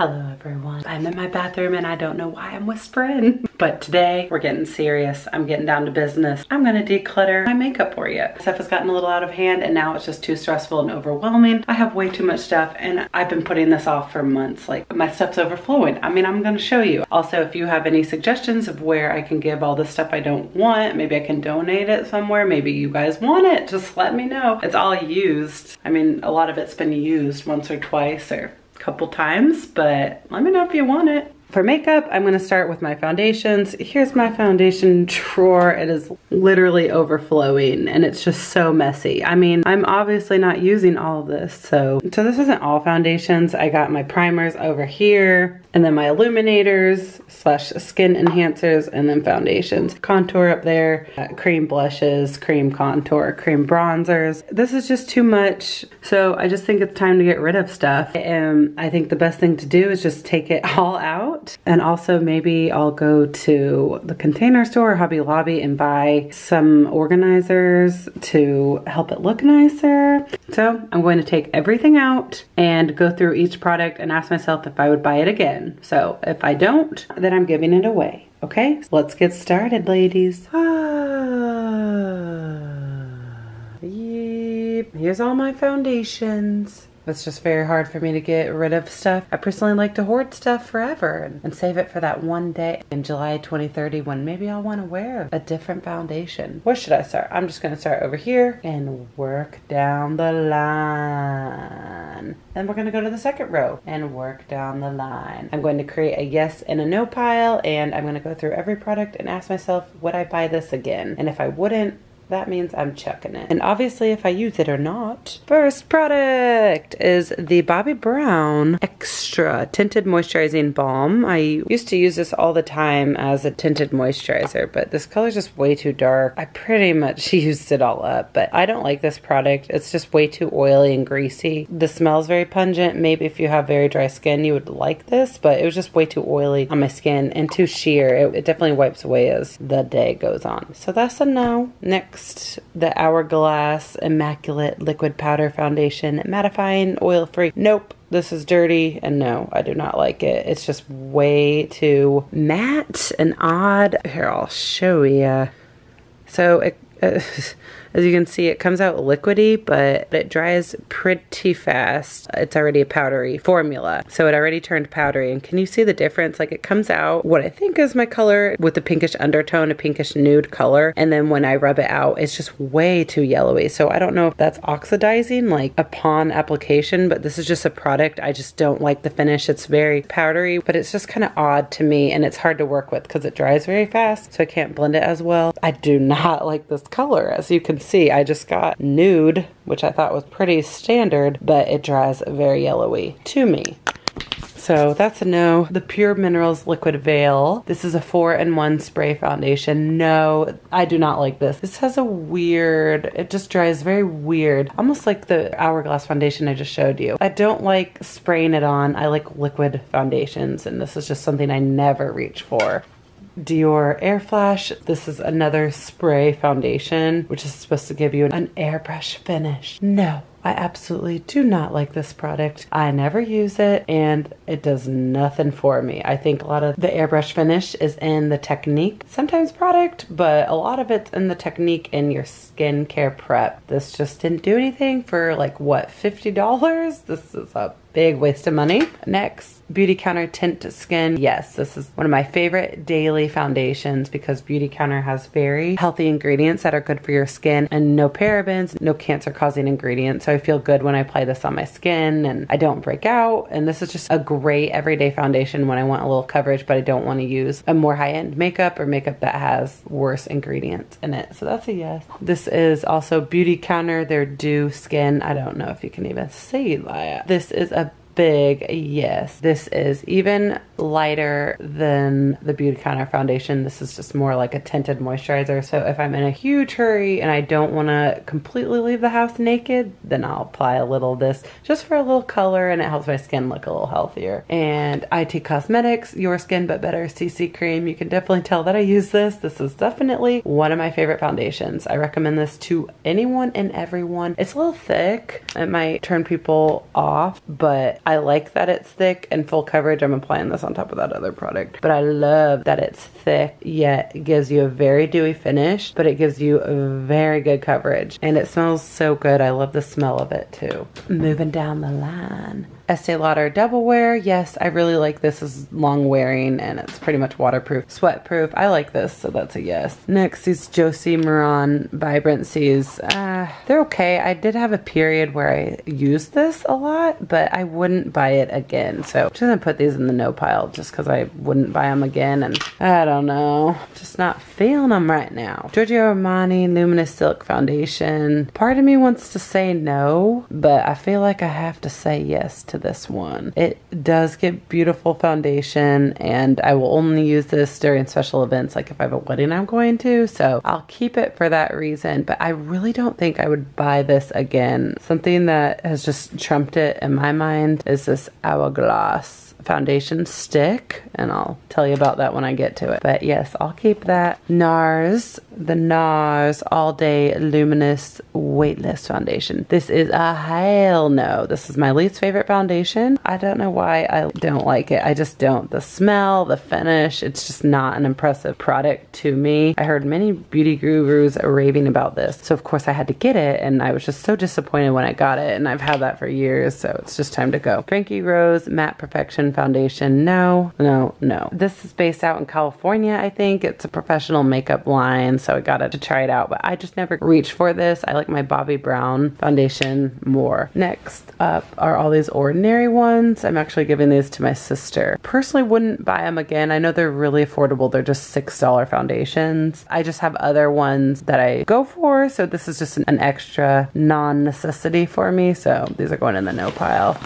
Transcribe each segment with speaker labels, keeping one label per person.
Speaker 1: Hello everyone. I'm in my bathroom and I don't know why I'm whispering. But today we're getting serious. I'm getting down to business. I'm gonna declutter my makeup for you. Stuff has gotten a little out of hand and now it's just too stressful and overwhelming. I have way too much stuff and I've been putting this off for months. Like, my stuff's overflowing. I mean, I'm gonna show you. Also, if you have any suggestions of where I can give all the stuff I don't want, maybe I can donate it somewhere. Maybe you guys want it, just let me know. It's all used. I mean, a lot of it's been used once or twice or couple times, but let me know if you want it. For makeup, I'm gonna start with my foundations. Here's my foundation drawer. It is literally overflowing and it's just so messy. I mean, I'm obviously not using all of this, so this isn't all foundations. I got my primers over here and then my illuminators slash skin enhancers and then foundations. Contour up there, cream blushes, cream contour, cream bronzers. This is just too much, so I just think it's time to get rid of stuff. And I think the best thing to do is just take it all out. And also maybe I'll go to the Container Store or Hobby Lobby and buy some organizers to help it look nicer. So I'm going to take everything out and go through each product and ask myself if I would buy it again. So if I don't, then I'm giving it away. Okay, so let's get started, ladies. Yep, here's all my foundations. It's just very hard for me to get rid of stuff. I personally like to hoard stuff forever and save it for that one day in July 2030 when maybe I'll want to wear a different foundation. Where should I start? I'm just going to start over here and work down the line. Then we're going to go to the second row and work down the line. I'm going to create a yes and a no pile, and I'm going to go through every product and ask myself, would I buy this again? And if I wouldn't, that means I'm chucking it. And obviously if I use it or not. First product is the Bobbi Brown Extra Tinted Moisturizing Balm. I used to use this all the time as a tinted moisturizer, but this color is just way too dark. I pretty much used it all up, but I don't like this product. It's just way too oily and greasy. The smell is very pungent. Maybe if you have very dry skin, you would like this, but it was just way too oily on my skin and too sheer. It definitely wipes away as the day goes on. So that's a no. Next, the Hourglass Immaculate Liquid Powder Foundation, mattifying, oil-free. Nope, this is dirty, and no, I do not like it. It's just way too matte and odd. Here, I'll show you. So it as you can see, it comes out liquidy, but it dries pretty fast. It's already a powdery formula, so it already turned powdery. And can you see the difference? Like, it comes out what I think is my color with a pinkish undertone, a pinkish nude color, and then when I rub it out, it's just way too yellowy. So I don't know if that's oxidizing like upon application, but this is just a product. I just don't like the finish. It's very powdery, but it's just kind of odd to me, and it's hard to work with because it dries very fast, so I can't blend it as well. I do not like this color. As you can see, I just got nude, which I thought was pretty standard, but it dries very yellowy to me. So that's a no. The Pure Minerals Liquid Veil. This is a 4-in-1 spray foundation. No, I do not like this. This has a weird, it just dries very weird. Almost like the Hourglass foundation I just showed you. I don't like spraying it on. I like liquid foundations, and this is just something I never reach for. Dior Air Flash. This is another spray foundation, which is supposed to give you an airbrush finish. No, I absolutely do not like this product. I never use it and it does nothing for me. I think a lot of the airbrush finish is in the Technique sometimes product, but a lot of it's in the Technique in your skincare prep. This just didn't do anything for like, what, $50? This is a big waste of money. Next, Beautycounter Tint Skin. Yes, this is one of my favorite daily foundations because Beautycounter has very healthy ingredients that are good for your skin and no parabens, no cancer-causing ingredients. So I feel good when I apply this on my skin and I don't break out. And this is just a great everyday foundation when I want a little coverage, but I don't want to use a more high-end makeup or makeup that has worse ingredients in it. So that's a yes. This is also Beautycounter, their Dew Skin. I don't know if you can even see that. This is a big yes. This is even lighter than the Beautycounter foundation. This is just more like a tinted moisturizer. So if I'm in a huge hurry and I don't want to completely leave the house naked, then I'll apply a little of this just for a little color, and it helps my skin look a little healthier. And IT Cosmetics Your Skin But Better CC Cream. You can definitely tell that I use this. This is definitely one of my favorite foundations. I recommend this to anyone and everyone. It's a little thick. It might turn people off, but I like that it's thick and full coverage. I'm applying this on top of that other product, but I love that it's thick, yet it gives you a very dewy finish, but it gives you a very good coverage, and it smells so good. I love the smell of it too. Moving down the line, Estee Lauder Double Wear. Yes, I really like this. It's long wearing and it's pretty much waterproof, sweat proof. I like this, so that's a yes. Next is Josie Maran Vibrancies. They're okay. I did have a period where I used this a lot, but I wouldn't buy it again. So I'm just gonna put these in the no pile just because I wouldn't buy them again, and I don't know, just not feeling them right now. Giorgio Armani Luminous Silk Foundation. Part of me wants to say no, but I feel like I have to say yes to this one. It does get beautiful foundation, and I will only use this during special events, like if I have a wedding I'm going to, so I'll keep it for that reason, but I really don't think I would buy this again. Something that has just trumped it in my mind is this Hourglass foundation stick, and I'll tell you about that when I get to it. But yes, I'll keep that. NARS, the NARS All Day Luminous Weightless Foundation. This is a hell no. This is my least favorite foundation. I don't know why I don't like it. I just don't. The smell, the finish, it's just not an impressive product to me. I heard many beauty gurus raving about this, so of course I had to get it, and I was just so disappointed when I got it, and I've had that for years, so it's just time to go. Frankie Rose Matte Perfection Foundation. No, no, no. This is based out in California, I think. It's a professional makeup line, so I got it to try it out, but I just never reached for this. I like my Bobbi Brown foundation more. Next up are all these Ordinary ones. I'm actually giving these to my sister. Personally wouldn't buy them again. I know they're really affordable. They're just $6 foundations. I just have other ones that I go for, so this is just an extra non-necessity for me, so these are going in the no pile.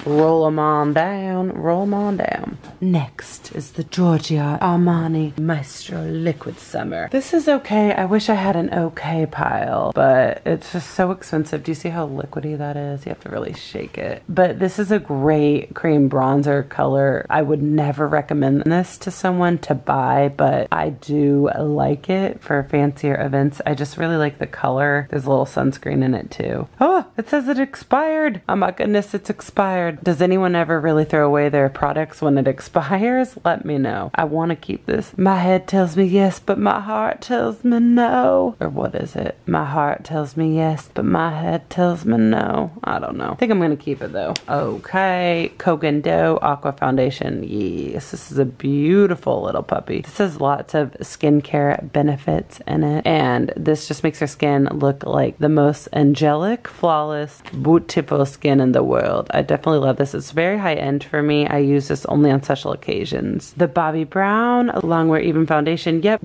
Speaker 1: Roll them on down, roll them on down. Next is the Giorgio Armani Maestro Liquid Summer. This is okay. I wish I had an okay pile, but it's just so expensive. Do you see how liquidy that is? You have to really shake it. But this is a great cream bronzer color. I would never recommend this to someone to buy, but I do like it for fancier events. I just really like the color. There's a little sunscreen in it too. Oh, it says it expired. Oh my goodness, it's expired. Does anyone ever really throw away their products when it expires? Let me know. I want to keep this. My head tells me yes, but my heart tells me no. Or what is it? My heart tells me yes, but my head tells me no. I don't know. I think I'm going to keep it though. Okay. Kogan Do Aqua Foundation. Yes, this is a beautiful little puppy. This has lots of skincare benefits in it, and this just makes your skin look like the most angelic, flawless, beautiful skin in the world. I definitely love this. It's very high end for me. I use this only on special occasions. The Bobbi Brown Longwear Even Foundation. Yep.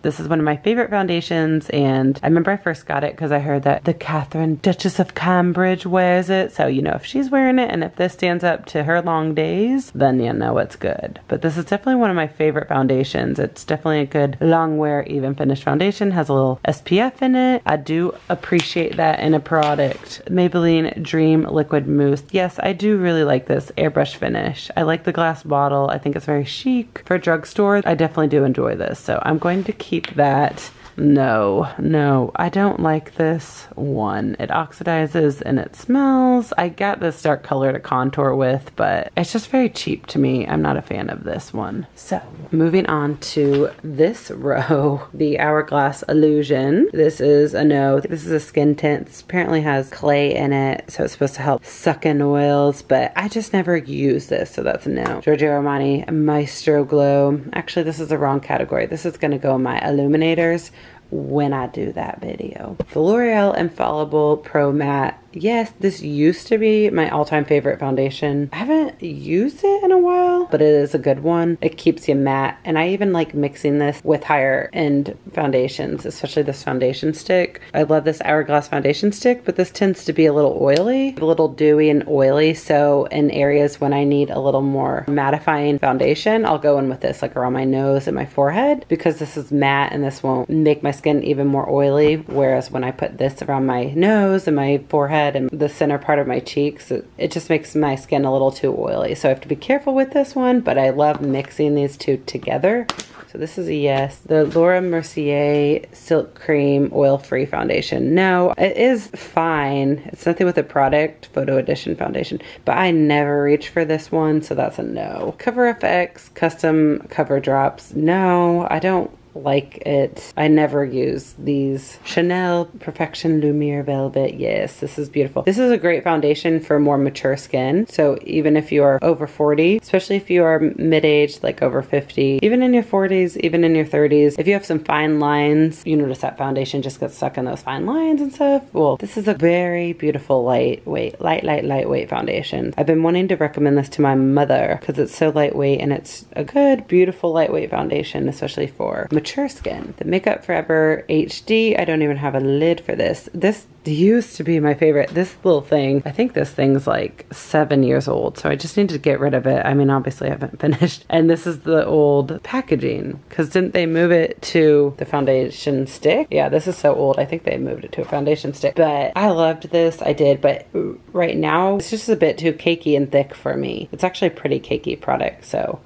Speaker 1: This is one of my favorite foundations, and I remember I first got it because I heard that the Catherine Duchess of Cambridge wears it. So, you know, if she's wearing it and if this stands up to her long days, then you know it's good. But this is definitely one of my favorite foundations. It's definitely a good Longwear Even Finish foundation. Has a little SPF in it. I do appreciate that in a product. Maybelline Dream Liquid Mousse. Yes, I do really like this airbrush finish. I like the glass bottle. I think it's very chic for drugstore. I definitely do enjoy this, so I'm going to keep that. No, I don't like this one. It oxidizes and it smells. I got this dark color to contour with, but it's just very cheap to me. I'm not a fan of this one. So, moving on to this row, the Hourglass Illusion. This is a no. This is a skin tint. This apparently has clay in it, so it's supposed to help suck in oils, but I just never use this, so that's a no. Giorgio Armani Maestro Glow. Actually, this is the wrong category. This is gonna go in my illuminators when I do that video. The L'Oreal Infallible Pro Matte. Yes, this used to be my all-time favorite foundation. I haven't used it in a while, but it is a good one. It keeps you matte, and I even like mixing this with higher end foundations, especially this foundation stick. I love this Hourglass foundation stick, but this tends to be a little oily, a little dewy and oily, so in areas when I need a little more mattifying foundation, I'll go in with this, like around my nose and my forehead, because this is matte and this won't make my skin even more oily, whereas when I put this around my nose and my forehead and the center part of my cheeks, it just makes my skin a little too oily. So I have to be careful with this one, but I love mixing these two together. So So this is a yes. The Laura Mercier Silk Cream Oil-Free Foundation. No, it is fine. It's nothing with a product, photo edition foundation, but I never reach for this one, so that's a no. Cover FX Custom Cover Drops. No, I don't like it. I never use these. Chanel Perfection Lumiere Velvet. Yes, this is beautiful. This is a great foundation for more mature skin. So even if you are over 40, especially if you are mid-aged, like over 50, even in your 40s, even in your 30s, if you have some fine lines, you notice that foundation just gets stuck in those fine lines and stuff. Well, this is a very beautiful lightweight foundation. I've been wanting to recommend this to my mother because it's so lightweight and it's a good, beautiful, lightweight foundation, especially for mature skin. The Makeup Forever HD. I don't even have a lid for this. This used to be my favorite. This little thing, I think this thing's like 7 years old, so I just need to get rid of it. I mean, obviously I haven't finished. And this is the old packaging, because didn't they move it to the foundation stick? Yeah, this is so old. I think they moved it to a foundation stick, but I loved this. I did, but right now it's just a bit too cakey and thick for me. It's actually a pretty cakey product, so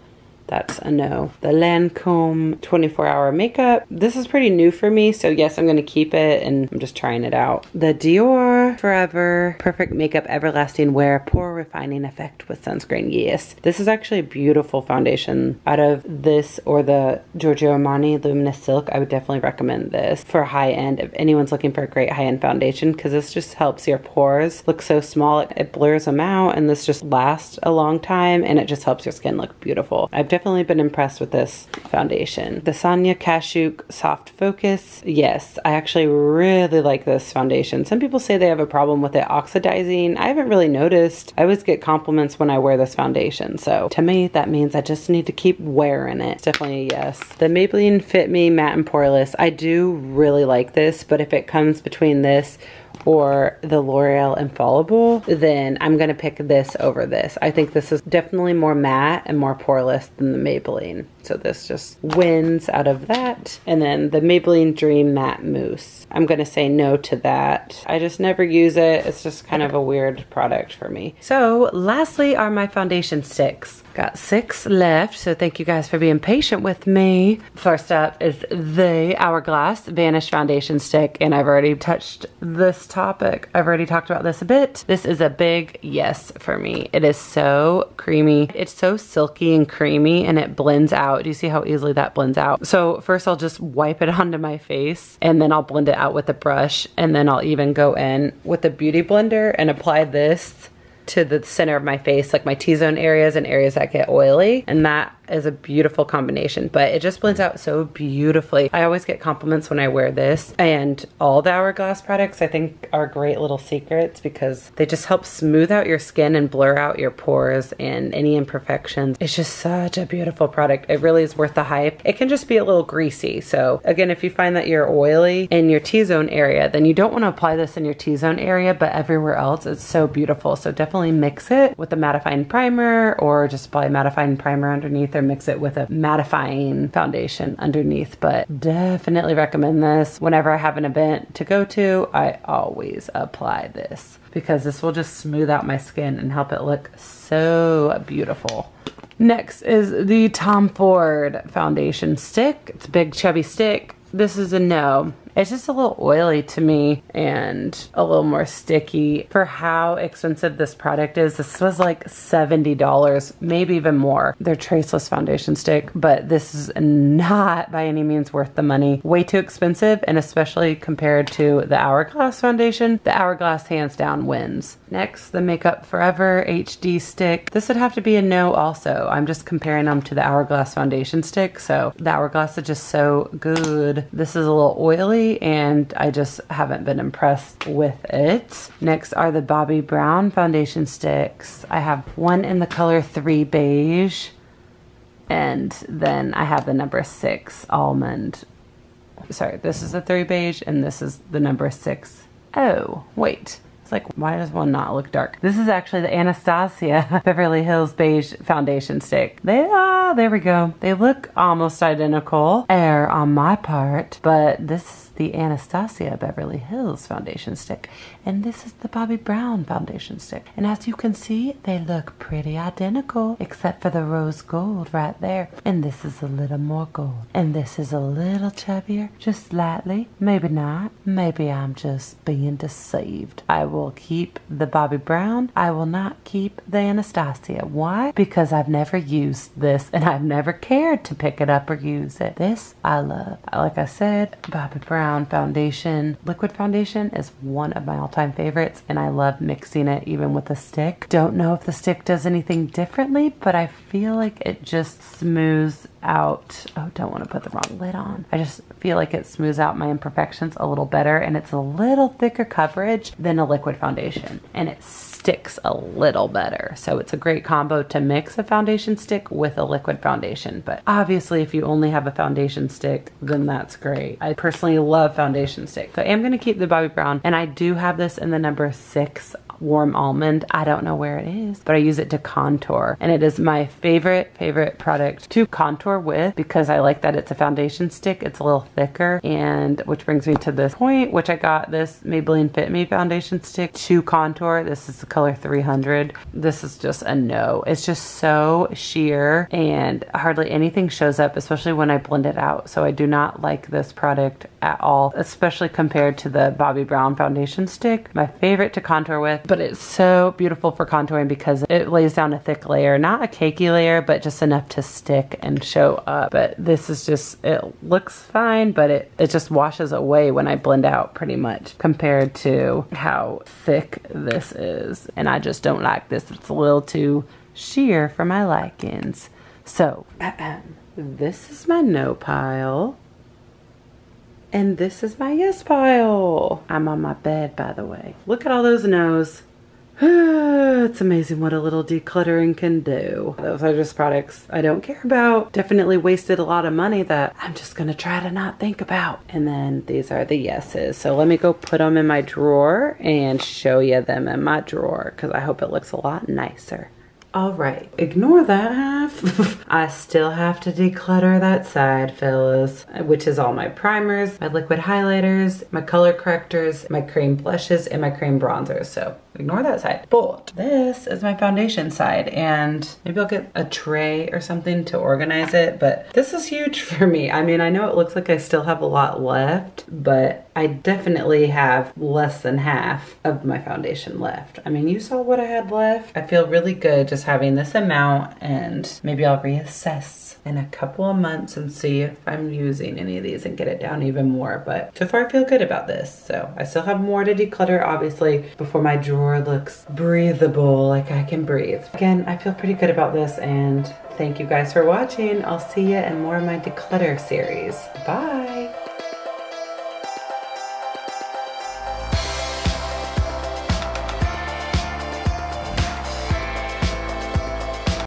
Speaker 1: that's a no. The Lancome 24-hour makeup. This is pretty new for me, so yes, I'm gonna keep it and I'm just trying it out. The Dior Forever Perfect Makeup Everlasting Wear Pore Refining Effect with Sunscreen. Yes, this is actually a beautiful foundation. Out of this or the Giorgio Armani Luminous Silk, I would definitely recommend this for high end if anyone's looking for a great high-end foundation, because this just helps your pores look so small. It blurs them out, and this just lasts a long time, and it just helps your skin look beautiful. I've definitely been impressed with this foundation. The Sonia Kashuk Soft Focus. Yes, I actually really like this foundation. Some people say they have a problem with it oxidizing. I haven't really noticed. I always get compliments when I wear this foundation, so to me that means I just need to keep wearing it. It's definitely a yes. The Maybelline Fit Me Matte and Poreless. I do really like this, but if it comes between this or the L'Oreal Infallible, then I'm gonna pick this over this. I think this is definitely more matte and more poreless than the Maybelline. So this just wins out of that. And then the Maybelline Dream Matte Mousse. I'm gonna say no to that. I just never use it. It's just kind of a weird product for me. So lastly are my foundation sticks. Got 6 left, so thank you guys for being patient with me. First up is the Hourglass Vanish Foundation Stick, and I've already touched this topic. I've already talked about this a bit. This is a big yes for me. It is so creamy. It's so silky and creamy, and it blends out. Do you see how easily that blends out? So first I'll just wipe it onto my face, and then I'll blend it out with a brush, and then I'll even go in with a beauty blender and apply this to the center of my face, like my T-zone areas and areas that get oily, and that is a beautiful combination, but it just blends out so beautifully. I always get compliments when I wear this, and all the Hourglass products I think are great little secrets because they just help smooth out your skin and blur out your pores and any imperfections. It's just such a beautiful product. It really is worth the hype. It can just be a little greasy, so again, if you find that you're oily in your T-zone area, then you don't want to apply this in your T-zone area, but everywhere else it's so beautiful. So definitely mix it with a mattifying primer, or just apply a mattifying primer underneath, or mix it with a mattifying foundation underneath. But definitely recommend this. Whenever I have an event to go to, I always apply this because this will just smooth out my skin and help it look so beautiful. Next is the Tom Ford foundation stick. It's a big chubby stick. This is a no. It's just a little oily to me and a little more sticky. For how expensive this product is, this was like $70, maybe even more. They're traceless foundation stick, but this is not by any means worth the money. Way too expensive, and especially compared to the Hourglass foundation, the Hourglass hands down wins. Next, the Makeup Forever HD stick. This would have to be a no also. I'm just comparing them to the Hourglass foundation stick, so the Hourglass is just so good. This is a little oily, and I just haven't been impressed with it. Next are the Bobbi Brown foundation sticks. I have one in the color 3 Beige, and then I have the number 6 Almond. Sorry, this is the 3 Beige, and this is the number 6. Oh, wait. Like, why does one not look dark? This is actually the Anastasia Beverly Hills Beige foundation stick. There we go. They look almost identical. Error on my part, but this the Anastasia Beverly Hills foundation stick. And this is the Bobbi Brown foundation stick. And as you can see, they look pretty identical, except for the rose gold right there. And this is a little more gold. And this is a little chubbier, just slightly. Maybe not. Maybe I'm just being deceived. I will keep the Bobbi Brown. I will not keep the Anastasia. Why? Because I've never used this and I've never cared to pick it up or use it. This I love. Like I said, Bobbi Brown foundation, liquid foundation is one of my all-time favorites, and I love mixing it even with a stick. Don't know if the stick does anything differently, but I feel like it just smooths out. Oh, don't want to put the wrong lid on. I just feel like it smooths out my imperfections a little better, and it's a little thicker coverage than a liquid foundation, and it sticks a little better. So it's a great combo to mix a foundation stick with a liquid foundation. But obviously if you only have a foundation stick, then that's great. I personally love foundation sticks. So I am going to keep the Bobbi Brown, and I do have this in the number 6 warm almond. I don't know where it is, but I use it to contour, and it is my favorite product to contour with because I like that it's a foundation stick. It's a little thicker, and which brings me to this point, which I got this Maybelline Fit Me foundation stick to contour. This is the color 300. This is just a no. It's just so sheer and hardly anything shows up, especially when I blend it out. So I do not like this product at all, especially compared to the Bobbi Brown foundation stick, my favorite to contour with. But it's so beautiful for contouring because it lays down a thick layer, not a cakey layer, but just enough to stick and show up. But this is just, it looks fine, but it just washes away when I blend out pretty much compared to how thick this is. And I just don't like this. It's a little too sheer for my likings. So this is my no pile. And this is my yes pile. I'm on my bed, by the way. Look at all those no's. It's amazing what a little decluttering can do. Those are just products I don't care about. Definitely wasted a lot of money that I'm just gonna try to not think about. And then these are the yeses. So let me go put them in my drawer and show you them in my drawer because I hope it looks a lot nicer. All right, ignore that half. I still have to declutter that side, fellas, which is all my primers, my liquid highlighters, my color correctors, my cream blushes, and my cream bronzers. So ignore that side. But this is my foundation side, and maybe I'll get a tray or something to organize it, but this is huge for me. I mean, I know it looks like I still have a lot left, but I definitely have less than half of my foundation left. I mean, you saw what I had left. I feel really good just having this amount, and maybe I'll reassess in a couple of months and see if I'm using any of these and get it down even more. But so far I feel good about this. So I still have more to declutter, obviously, before my drawer looks breathable, like I can breathe. Again, I feel pretty good about this, and thank you guys for watching. I'll see you in more of my declutter series. Bye.